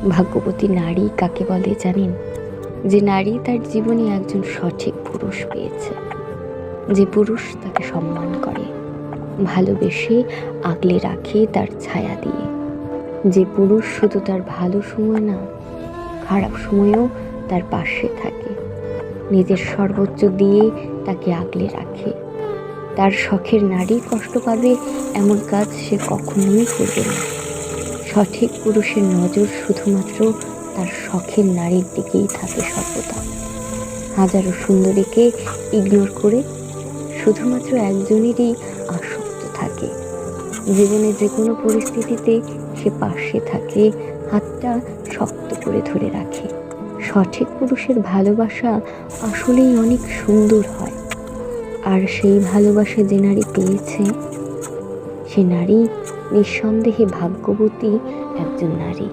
ভাগ্যবতী নারী কাকে বলে জানেন? যে নারী তার জীবনে একজন সঠিক পুরুষ পেয়েছে, যে পুরুষ তাকে সম্মান করে, ভালোবেসে আগলে রাখে তার ছায়া দিয়ে, যে পুরুষ শুধু তার ভালো সময় না, খারাপ সময়েও তার পাশে থাকে, নিজের সর্বোচ্চ দিয়ে তাকে আগলে রাখে। তার শখের নারী কষ্ট পাবে এমন কাজ সে কখনোই করবে না। সঠিক পুরুষের নজর শুধুমাত্র তার শখের নারীর দিকেই থাকে সর্বদা। হাজারো সুন্দরীকে ইগনোর করে শুধুমাত্র একজনেরই আসক্ত থাকে। জীবনে যে কোনো পরিস্থিতিতে সে পাশে থাকে, হাতটা শক্ত করে ধরে রাখে। সঠিক পুরুষের ভালোবাসা আসলেই অনেক সুন্দর হয়। আর সেই ভালোবাসা যে নারী পেয়েছে, সে নারী নিঃসন্দেহে ভাগ্যবতী একজন নারী।